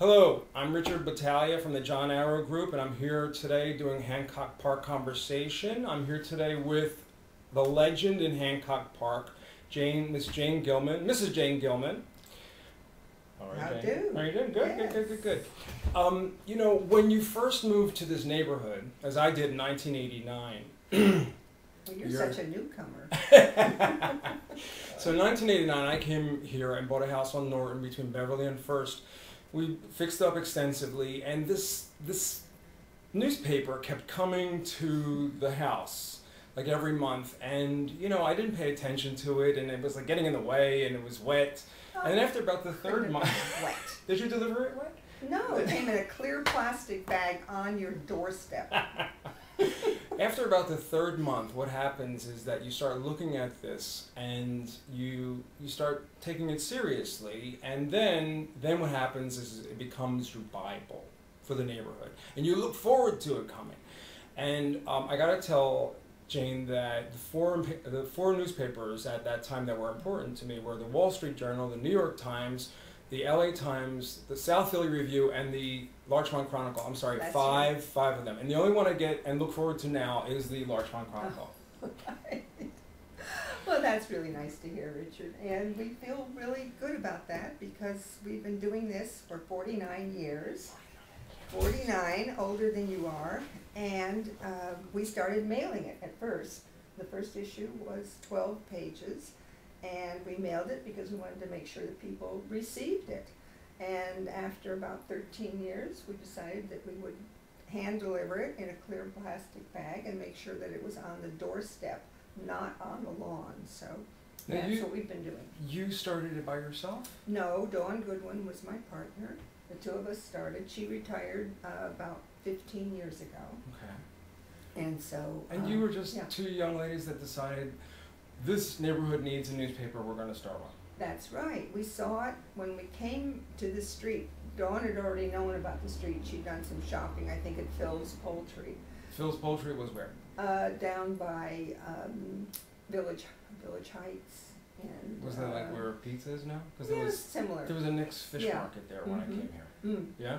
Hello, I'm Richard Battaglia from the John Arrow Group, and I'm here today doing Hancock Park Conversation. I'm here today with the legend in Hancock Park, Miss Jane Gilman, Mrs. Jane Gilman. How are you doing? Good, yes. good. You know, when you first moved to this neighborhood, as I did in 1989. Well, you're such a newcomer. So in 1989, I came here and bought a house on Norton between Beverly and First. We fixed up extensively, and this newspaper kept coming to the house like every month, and you know, I didn't pay attention to it, and it was like getting in the way, and it was wet. And after about the third month, wet. Did you deliver it wet? No, it came in a clear plastic bag on your doorstep. After about the third month, what happens is that you start looking at this and you start taking it seriously, and then what happens is it becomes your Bible for the neighborhood, and you look forward to it coming. And I got to tell Jane that the four newspapers at that time that were important to me were the Wall Street Journal, the New York Times, the LA Times, the South Philly Review, and the Larchmont Chronicle. I'm sorry, That's five of them. And the only one I get and look forward to now is the Larchmont Chronicle. Oh, right. Well, that's really nice to hear, Richard. And we feel really good about that because we've been doing this for 49 years. 49, older than you are. And we started mailing it at first. The first issue was 12 pages. And we mailed it because we wanted to make sure that people received it. And after about 13 years, we decided that we would hand deliver it in a clear plastic bag and make sure that it was on the doorstep, not on the lawn. So that's what we've been doing. You started it by yourself? No, Dawn Goodwin was my partner. The two of us started. She retired about 15 years ago. Okay. And so... And you were just two young ladies that decided, this neighborhood needs a newspaper, we're going to start one. That's right. We saw it when we came to the street. Dawn had already known about the street. She'd done some shopping, I think, at Phil's Poultry. Phil's Poultry was where? Down by Village Heights. And was that like where pizza is now? Yeah, it was similar. There was a Nick's Fish Market there when I came here. Yeah?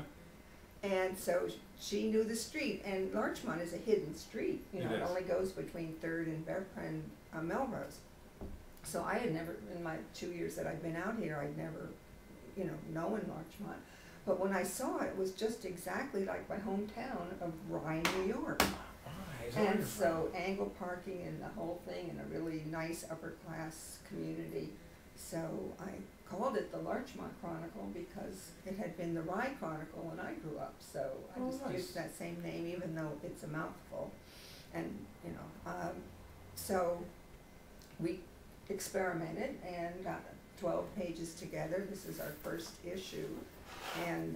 And so she knew the street, and Larchmont is a hidden street. You know, it only goes between 3rd and Melrose. So I had never, in my 2 years that I'd been out here, I'd never, you know, known Larchmont. But when I saw it, it was just exactly like my hometown of Rye, New York. And so angle parking and the whole thing, and a really nice upper class community. So I called it the Larchmont Chronicle because it had been the Rye Chronicle when I grew up. So I just used that same name, even though it's a mouthful. And, you know, so we experimented and got 12 pages together. This is our first issue. And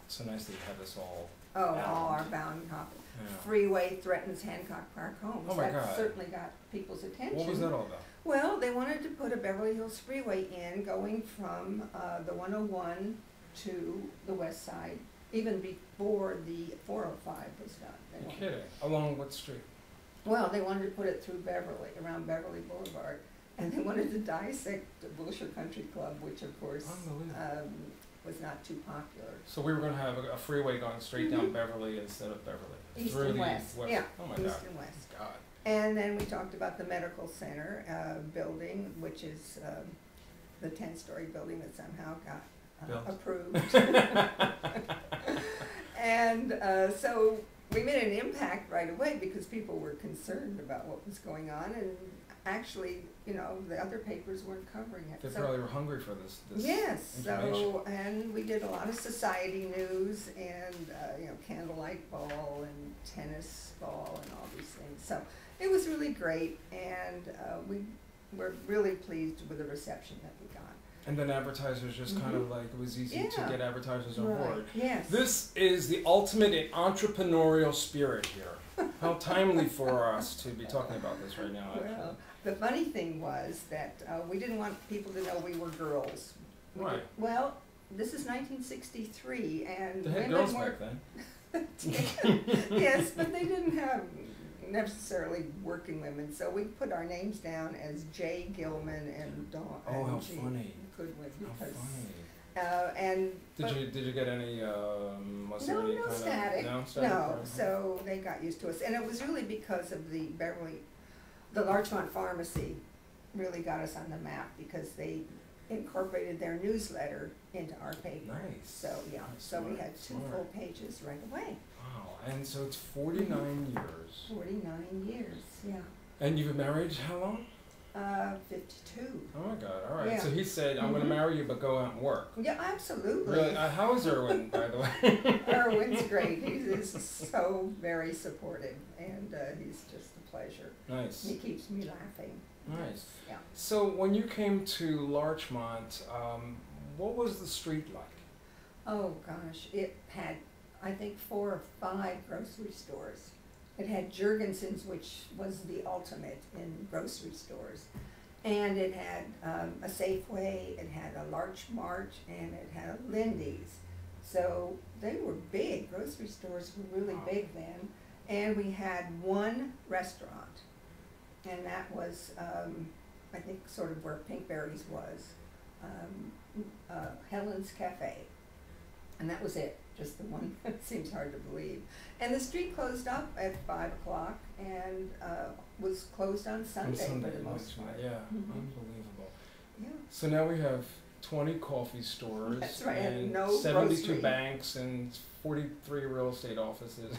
so nice that you have this all all our bound copy. Yeah. Freeway threatens Hancock Park homes. Oh my God. That certainly got people's attention. What was that all about? Well, they wanted to put a Beverly Hills Freeway in going from the 101 to the west side, even before the 405 was done. You're kidding. Along what street? Well, they wanted to put it through Beverly, around Beverly Boulevard. And they wanted to dissect the Wilshire Country Club, which of course was not too popular. So we were going to have a freeway going straight down Beverly instead of Beverly. East and west. Yeah, oh my east God. and west. God. And then we talked about the medical center building, which is the 10-story building that somehow got approved. And so we made an impact right away because people were concerned about what was going on, and actually, you know, the other papers weren't covering it. They probably were hungry for this yes, information. So, and we did a lot of society news and, you know, candlelight ball and tennis ball and all these things. So it was really great, and we were really pleased with the reception that we got. And then advertisers just kind of like, it was easy to get advertisers on board. Yes. This is the ultimate in entrepreneurial spirit here. How timely for us to be talking about this right now, actually. Well, the funny thing was that we didn't want people to know we were girls. Well, this is 1963, and they had girls back then. Yes, but they didn't have necessarily working women, so we put our names down as J. Gilman and Dawn. Oh, how funny. Goodwin, because And Did you get any? Was there any no kind static. Of, no static. No, so they got used to us, and it was really because of the Larchmont Pharmacy really got us on the map because they incorporated their newsletter into our paper. Nice. So yeah, so we had two full pages right away. Wow, and so it's 49 years. 49 years, yeah. And you've been married how long? 52. Oh my God! All right. Yeah. So he said, "I'm going to marry you, but go out and work." Yeah, absolutely. Really? How is Erwin, by the way? Erwin's great. He's so very supportive, and he's just a pleasure. Nice. He keeps me laughing. Nice. Yeah. So when you came to Larchmont, what was the street like? Oh gosh, it had, I think, 4 or 5 grocery stores. It had Jurgensen's, which was the ultimate in grocery stores. And it had a Safeway, it had a Larchmart, and it had a Lindy's. So they were big. Grocery stores were really big then. And we had one restaurant. And that was, I think, sort of where Pinkberry's was. Helen's Cafe. And that was it, just the one. It seems hard to believe. And the street closed up at 5 o'clock and was closed on Sunday for the most part. Yeah, unbelievable. Yeah. So now we have 20 coffee stores, That's right, and no 72 grocery. banks and 43 real estate offices.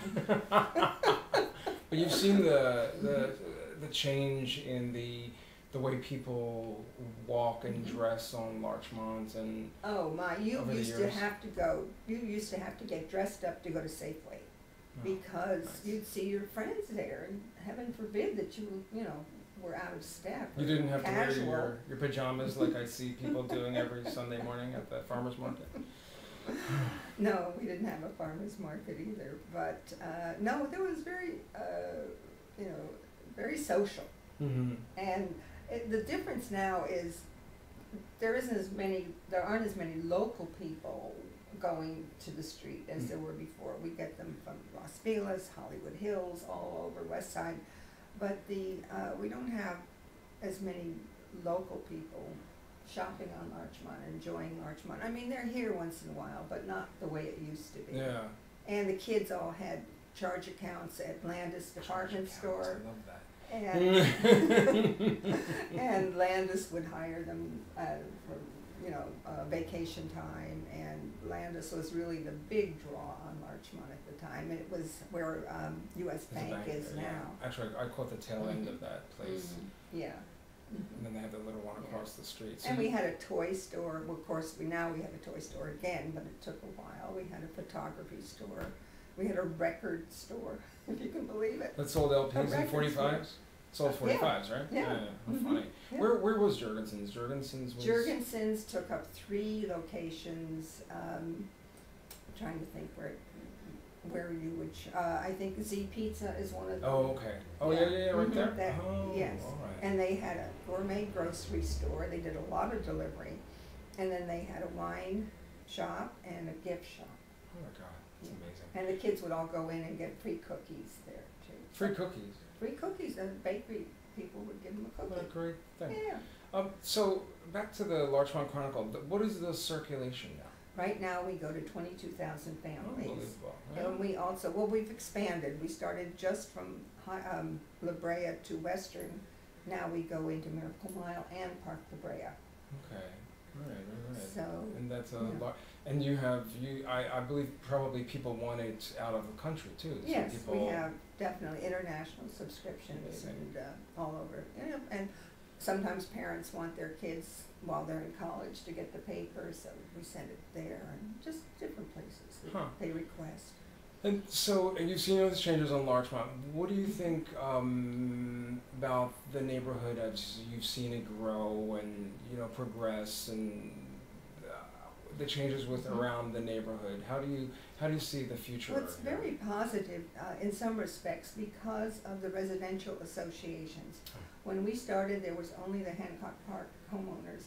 But you've seen the change in the way people walk and dress on Larchmont and Oh my, you used to years. have to go, you used to have to get dressed up to go to Safeway because nice. you'd see your friends there and heaven forbid that you know, were out of step. You didn't have to casual. wear your pajamas like I see people doing every Sunday morning at the farmer's market. No, we didn't have a farmer's market either, but no, there was very, you know, very social. Mm-hmm. And the difference now is there aren't as many local people going to the street as there were before. We get them from Las Vegas, Hollywood Hills, all over West Side, but we don't have as many local people shopping on Larchmont, enjoying Larchmont. I mean, they're here once in a while, but not the way it used to be. Yeah. And the kids all had charge accounts at Landis department store. I love that. And, and Landis would hire them for, you know, vacation time, and Landis was really the big draw on Larchmont at the time, and it was where U.S. Bank is there, now. Yeah. Actually, I caught the tail end of that place. Yeah. And then they have the little one across the street. So And we had a toy store. Well, of course, we have a toy store again, but it took a while. We had a photography store. We had a record store, if you can believe it. that sold LPs and record 45s? Sold 45s, right? Yeah. How funny. Yeah. Where was Jurgensen's? Jurgensen's was... Jurgensen's took up 3 locations. Trying to think where you would. I think Z Pizza is one of them. Oh, okay. Oh, yeah, right there? That, oh, yes. all right. And they had a gourmet grocery store. They did a lot of delivery. And then they had a wine shop and a gift shop. Oh, my God. That's amazing. And the kids would all go in and get free cookies there, too. Free cookies. Free cookies. The bakery people would give them a cookie. What a great thing. Yeah. So, back to the Larchmont Chronicle. What is the circulation now? Right now, we go to 22,000 families. Unbelievable. Yeah. And we also, well, we've expanded. We started just from La Brea to Western. Now we go into Miracle Mile and Park La Brea. Okay. Right. So, And that's a yeah. lot. And I believe probably people want it out of the country too. So yes, people, we have definitely international subscriptions Amazing. and all over. You know, and sometimes parents want their kids while they're in college to get the paper, so we send it there, and just different places that they request. And so, and you've seen those changes on Larchmont. What do you think about the neighborhood as you've seen it grow and progress, and the changes with around the neighborhood? How do you see the future? Well, it's very positive in some respects because of the residential associations. When we started, there was only the Hancock Park homeowners.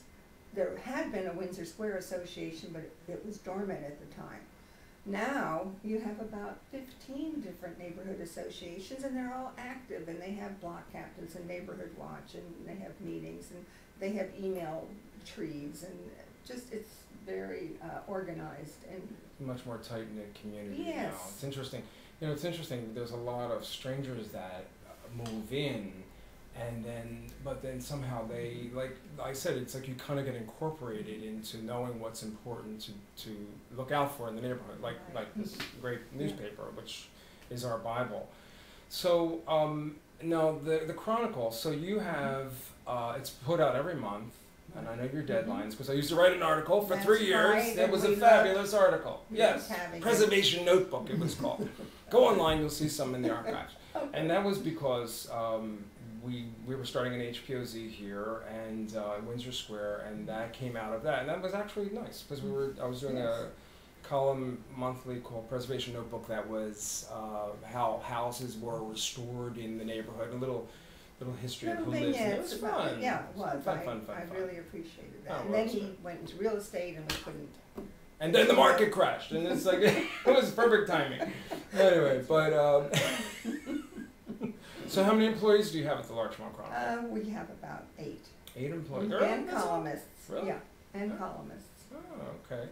There had been a Windsor Square Association, but it was dormant at the time. Now, you have about 15 different neighborhood associations, and they're all active, and they have block captains and neighborhood watch, and they have meetings, and they have email trees, and it's very organized and much more tight-knit community yes. now. It's interesting. You know, it's interesting. There's a lot of strangers that move in, but then somehow they, like I said, it's like you kind of get incorporated into knowing what's important to look out for in the neighborhood, like this great newspaper, which is our Bible. So now the Chronicle. So you have it's put out every month. And I know your deadlines, because I used to write an article for 3 years. Right, that was a fabulous article. Yes, Preservation Notebook it was called. Go online, you'll see some in the archives. Okay. And that was because we were starting an HPOZ here and in Windsor Square, and that came out of that. And that was actually nice, because I was doing a column monthly called Preservation Notebook that was how houses were restored in the neighborhood, a little history of who lives there. It was fun. Yeah, it was. Fun. I really appreciated that. Oh, and then he went into real estate and we couldn't. And then the market crashed, and it's like, it was perfect timing. Anyway, but, so how many employees do you have at the Larchmont Chronicle? We have about 8. 8 employees? And columnists. Really? Yeah, and columnists. Oh, okay.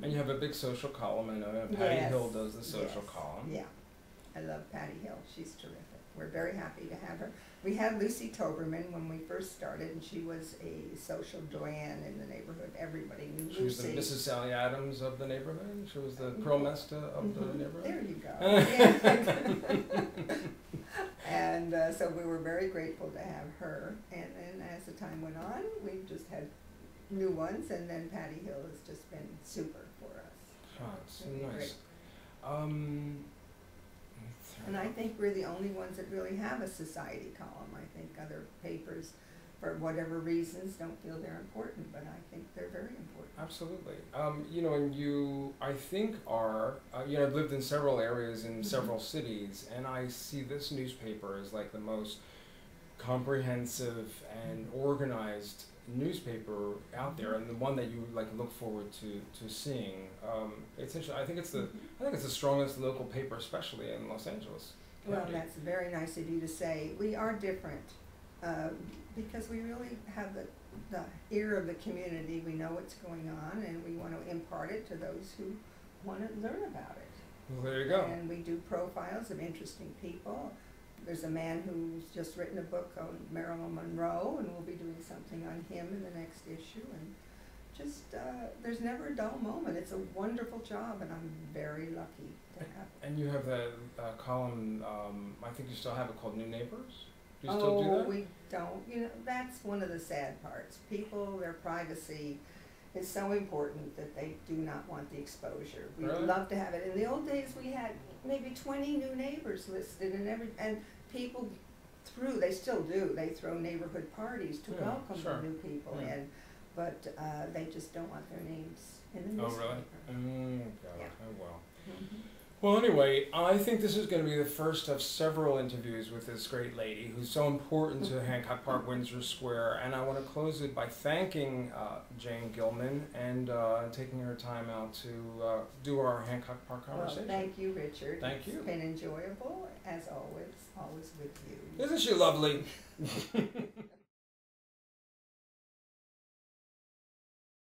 And you have a big social column. I know Patty Hill does the social column. Yeah, I love Patty Hill. She's terrific. We're very happy to have her. We had Lucy Toberman when we first started, and she was a social doyen in the neighborhood. Everybody knew Lucy. She was the Mrs. Sally Adams of the neighborhood? She was the Pearl Mesta of the neighborhood? There you go. And so we were very grateful to have her. And then as the time went on, we just had new ones, and then Patty Hill has just been super for us. Oh, it's so really nice. And I think we're the only ones that really have a society column. I think other papers, for whatever reasons, don't feel they're important, but I think they're very important. Absolutely. You know, and you, I think, are, you know, I've lived in several areas in several cities, and I see this newspaper as like the most comprehensive and organized newspaper out there, and the one that you like look forward to seeing. It's interesting. I think it's the strongest local paper, especially in Los Angeles. Well, that's very nice of you to say. We are different because we really have the ear of the community. We know what's going on, and we want to impart it to those who want to learn about it. Well, there you go. And we do profiles of interesting people. There's a man who's just written a book on Marilyn Monroe, and we'll be doing something on him in the next issue. And just, there's never a dull moment. It's a wonderful job, and I'm very lucky to have it. And you have that column, I think you still have it, called New Neighbors? Do you still do that? We don't. You know, that's one of the sad parts. People, their privacy is so important that they do not want the exposure. We'd love to have it. In the old days, we had maybe 20 new neighbors listed, and people they still do. They throw neighborhood parties to welcome the new people in, but they just don't want their names in the newspaper. Oh, really? God. Yeah. Oh, well. Well, anyway, I think this is going to be the first of several interviews with this great lady who's so important to Hancock Park, Windsor Square, and I want to close it by thanking Jane Gilman and taking her time out to do our Hancock Park conversation. Well, thank you, Richard. Thank you. It's been enjoyable, as always with you. Isn't she lovely?